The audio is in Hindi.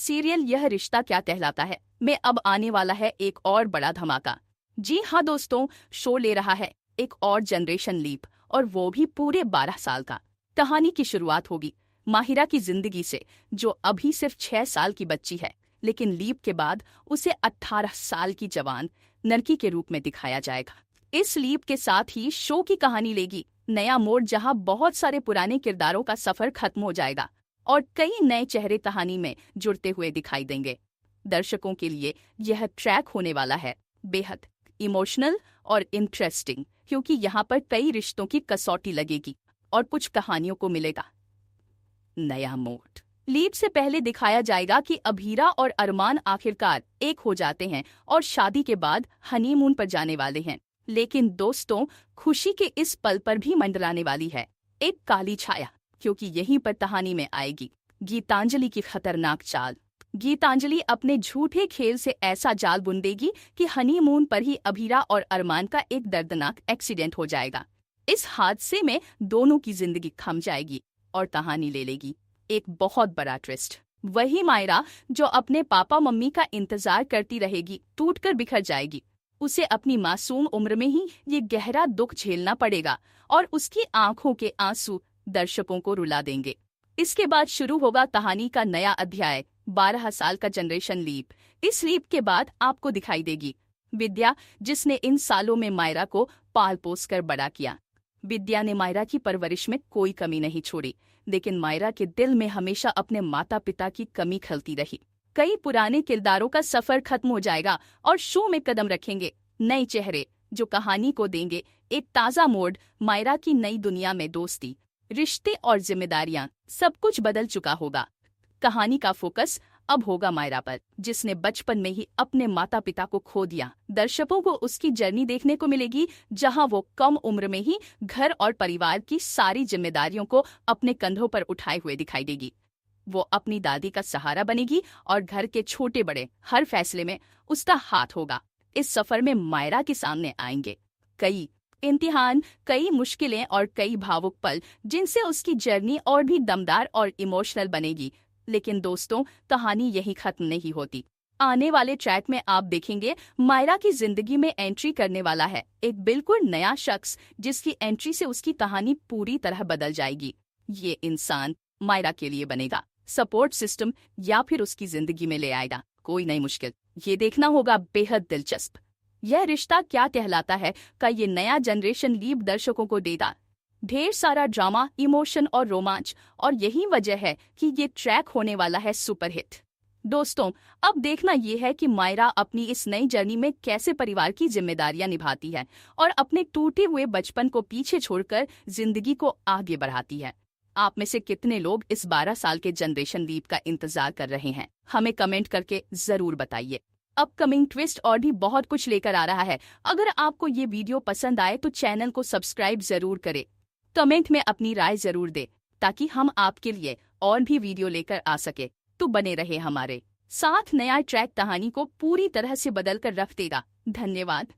सीरियल यह रिश्ता क्या कहलाता है में अब आने वाला है एक और बड़ा धमाका। जी हाँ दोस्तों, शो ले रहा है एक और जनरेशन लीप, और वो भी पूरे 12 साल का। कहानी की शुरुआत होगी माहिरा की जिंदगी से, जो अभी सिर्फ 6 साल की बच्ची है, लेकिन लीप के बाद उसे 18 साल की जवान लड़की के रूप में दिखाया जाएगा। इस लीप के साथ ही शो की कहानी लेगी नया मोड़, जहां बहुत सारे पुराने किरदारों का सफर खत्म हो जाएगा और कई नए चेहरे कहानी में जुड़ते हुए दिखाई देंगे। दर्शकों के लिए यह ट्रैक होने वाला है बेहद इमोशनल और इंटरेस्टिंग, क्योंकि यहाँ पर कई रिश्तों की कसौटी लगेगी और कुछ कहानियों को मिलेगा नया मोड़। लीप से पहले दिखाया जाएगा कि अभीरा और अरमान आखिरकार एक हो जाते हैं और शादी के बाद हनीमून पर जाने वाले हैं। लेकिन दोस्तों, खुशी के इस पल पर भी मंडराने वाली है एक काली छाया, क्योंकि यहीं पर कहानी में आएगी गीतांजलि की खतरनाक चाल। गीतांजलि अपने झूठे खेल से ऐसा जाल बुन देगी कि हनीमून पर ही अभीरा और अरमान का एक दर्दनाक एक्सीडेंट हो जाएगा। इस हादसे में दोनों की जिंदगी थम जाएगी और कहानी ले लेगी एक बहुत बड़ा ट्विस्ट। वही मायरा जो अपने पापा मम्मी का इंतजार करती रहेगी, टूटकर बिखर जाएगी। उसे अपनी मासूम उम्र में ही ये गहरा दुख झेलना पड़ेगा और उसकी आंखों के आंसू दर्शकों को रुला देंगे। इसके बाद शुरू होगा कहानी का नया अध्याय 12 साल का जनरेशन लीप। इस लीप के बाद आपको दिखाई देगी विद्या, जिसने इन सालों में मायरा को पाल पोस कर बड़ा किया। विद्या ने मायरा की परवरिश में कोई कमी नहीं छोड़ी, लेकिन मायरा के दिल में हमेशा अपने माता पिता की कमी खलती रही। कई पुराने किरदारों का सफर खत्म हो जाएगा और शो में कदम रखेंगे नए चेहरे, जो कहानी को देंगे एक ताज़ा मोड़। मायरा की नई दुनिया में दोस्ती, रिश्ते और जिम्मेदारियां, सब कुछ बदल चुका होगा। कहानी का फोकस अब होगा मायरा पर, जिसने बचपन में ही अपने माता पिता को खो दिया। दर्शकों को उसकी जर्नी देखने को मिलेगी, जहां वो कम उम्र में ही घर और परिवार की सारी जिम्मेदारियों को अपने कंधों पर उठाए हुए दिखाई देगी। वो अपनी दादी का सहारा बनेगी और घर के छोटे बड़े हर फैसले में उसका हाथ होगा। इस सफर में मायरा के सामने आएंगे कई इम्तिहान, कई मुश्किलें और कई भावुक पल, जिनसे उसकी जर्नी और भी दमदार और इमोशनल बनेगी। लेकिन दोस्तों, कहानी यही खत्म नहीं होती। आने वाले ट्रैक में आप देखेंगे मायरा की जिंदगी में एंट्री करने वाला है एक बिल्कुल नया शख्स, जिसकी एंट्री से उसकी कहानी पूरी तरह बदल जाएगी। ये इंसान मायरा के लिए बनेगा सपोर्ट सिस्टम या फिर उसकी जिंदगी में ले आएगा कोई नई मुश्किल। ये देखना होगा बेहद दिलचस्प। यह रिश्ता क्या कहलाता है का ये नया जनरेशन लीप दर्शकों को देगा ढेर सारा ड्रामा, इमोशन और रोमांच, और यही वजह है कि ये ट्रैक होने वाला है सुपरहिट। दोस्तों, अब देखना ये है कि मायरा अपनी इस नई जर्नी में कैसे परिवार की जिम्मेदारियां निभाती है और अपने टूटे हुए बचपन को पीछे छोड़कर जिंदगी को आगे बढ़ाती है। आप में से कितने लोग इस 12 साल के जनरेशन लीप का इंतजार कर रहे हैं? हमें कमेंट करके जरूर बताइए। अपकमिंग ट्विस्ट और भी बहुत कुछ लेकर आ रहा है। अगर आपको ये वीडियो पसंद आए तो चैनल को सब्सक्राइब जरूर करें। कमेंट में अपनी राय जरूर दें, ताकि हम आपके लिए और भी वीडियो लेकर आ सके। तो बने रहे हमारे साथ। नया ट्रैक कहानी को पूरी तरह से बदल कर रख देगा। धन्यवाद।